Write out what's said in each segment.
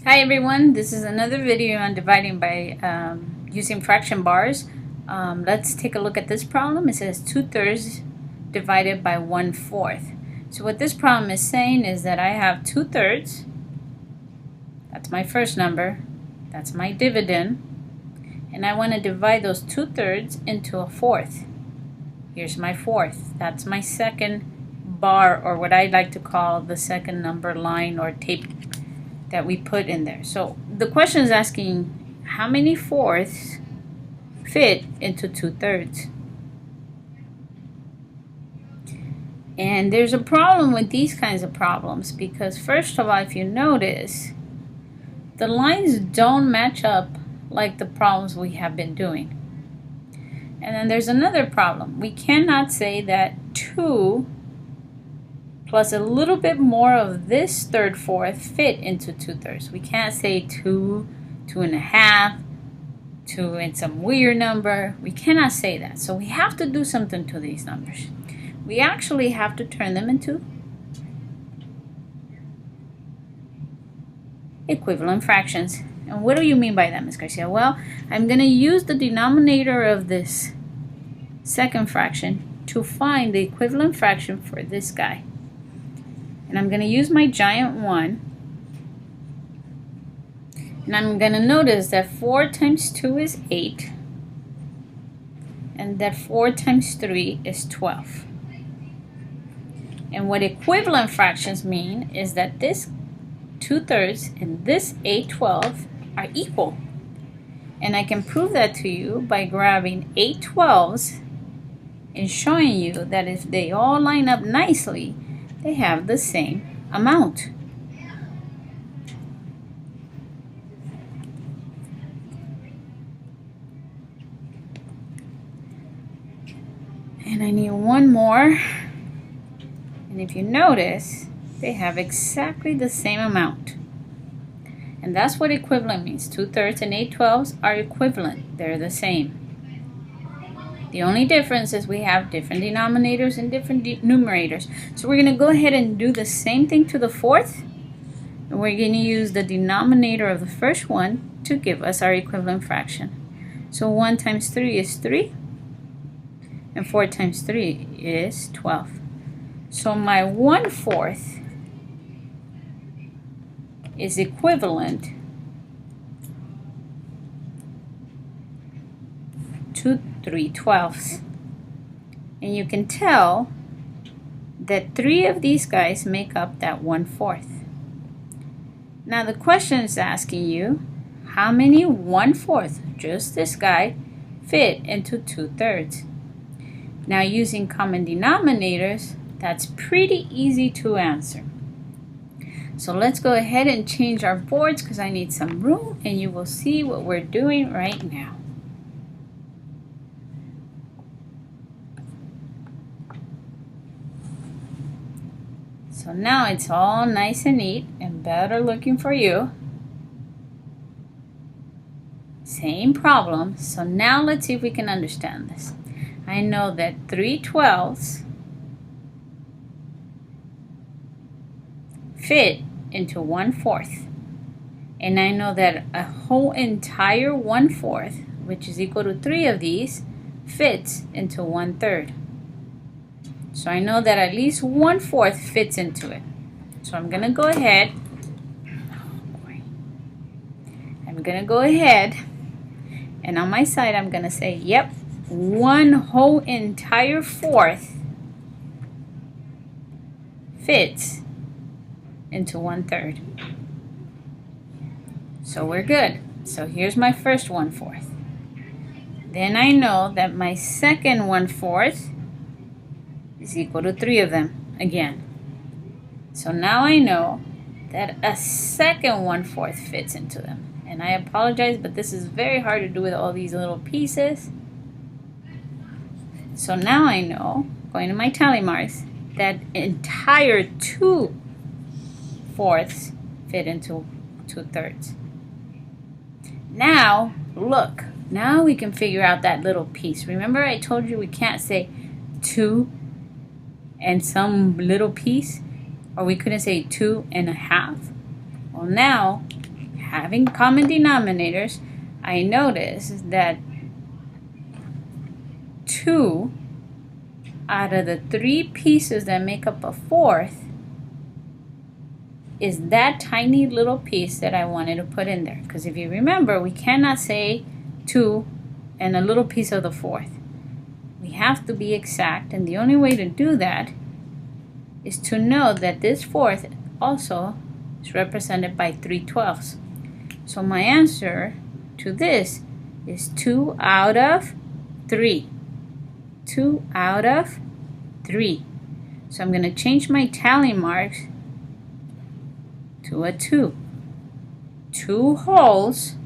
Hi everyone, this is another video on dividing by using fraction bars. Let's take a look at this problem. It says 2/3 divided by 1/4. So what this problem is saying is that I have 2/3, that's my first number, that's my dividend, and I want to divide those 2/3 into a fourth. Here's my fourth, that's my second bar, or what I like to call the second number line or tape that we put in there. So the question is asking how many fourths fit into 2/3. And there's a problem with these kinds of problems because first of all, if you notice, the lines don't match up like the problems we have been doing. And then there's another problem. We cannot say that 2 plus a little bit more of this third fourth fit into 2/3. We can't say 2, 2.5, 2 and some weird number. We cannot say that. So we have to do something to these numbers. We actually have to turn them into equivalent fractions. And what do you mean by that, Ms. Garcia? Well, I'm going to use the denominator of this second fraction to find the equivalent fraction for this guy. And I'm going to use my giant 1. And I'm going to notice that 4 times 2 is 8. And that 4 times 3 is 12. And what equivalent fractions mean is that this 2/3 and this 8/12 are equal. And I can prove that to you by grabbing 8/12s and showing you that if they all line up nicely, they have the same amount. And I need one more. And if you notice, they have exactly the same amount. And that's what equivalent means. 2/3 and 8/12s are equivalent. They're the same. The only difference is we have different denominators and different numerators. So we're going to go ahead and do the same thing to the fourth. And we're going to use the denominator of the first one to give us our equivalent fraction. So 1 times 3 is 3. And 4 times 3 is 12. So my 1/4 is equivalent to 3/12. And you can tell that 3 of these guys make up that 1/4. Now the question is asking you how many 1/4, just this guy, fit into 2/3. Now using common denominators, that's pretty easy to answer. So let's go ahead and change our boards because I need some room, and you will see what we're doing right now. So now it's all nice and neat and better looking for you. Same problem. So now let's see if we can understand this. I know that 3/12s fit into 1/4. And I know that a whole entire 1/4, which is equal to 3 of these, fits into 1/3. So I know that at least 1/4 fits into it. So I'm going to go ahead. And on my side I'm going to say, yep, one whole entire fourth fits into 1/3. So we're good. So here's my first 1/4. Then I know that my second 1/4 is equal to 3 of them again. So now I know that a second 1/4 fits into them. And I apologize, but this is very hard to do with all these little pieces. So now I know, going to my tally marks, that entire 2/4 fit into 2/3. Now, look, now we can figure out that little piece. Remember I told you we can't say 2 and some little piece, or we couldn't say 2.5. Well, now having common denominators, I notice that 2 out of the 3 pieces that make up a fourth is that tiny little piece that I wanted to put in there. Because if you remember, we cannot say 2 and a little piece of the fourth. We have to be exact, and the only way to do that is to know that this fourth also is represented by 3/12. So my answer to this is 2 out of 3. 2 out of 3. So I'm going to change my tally marks to a 2. 2 wholes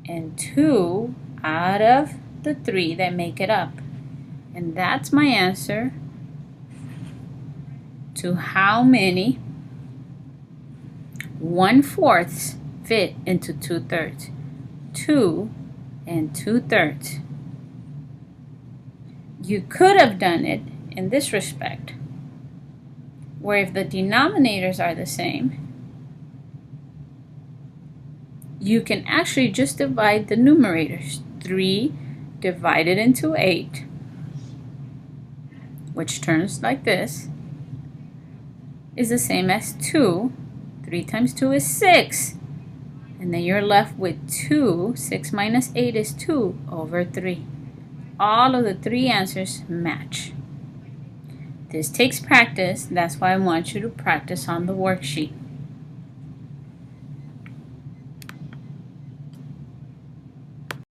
and 2 out of the 3 that make it up. And that's my answer to how many 1/4 fit into 2/3. 2 and 2/3. You could have done it in this respect, where if the denominators are the same, you can actually just divide the numerators. 3 divided into 8, which turns like this, is the same as 2. 3 times 2 is 6. And then you're left with 2. 6 minus 8 is 2 over 3. All of the 3 answers match. This takes practice. That's why I want you to practice on the worksheet.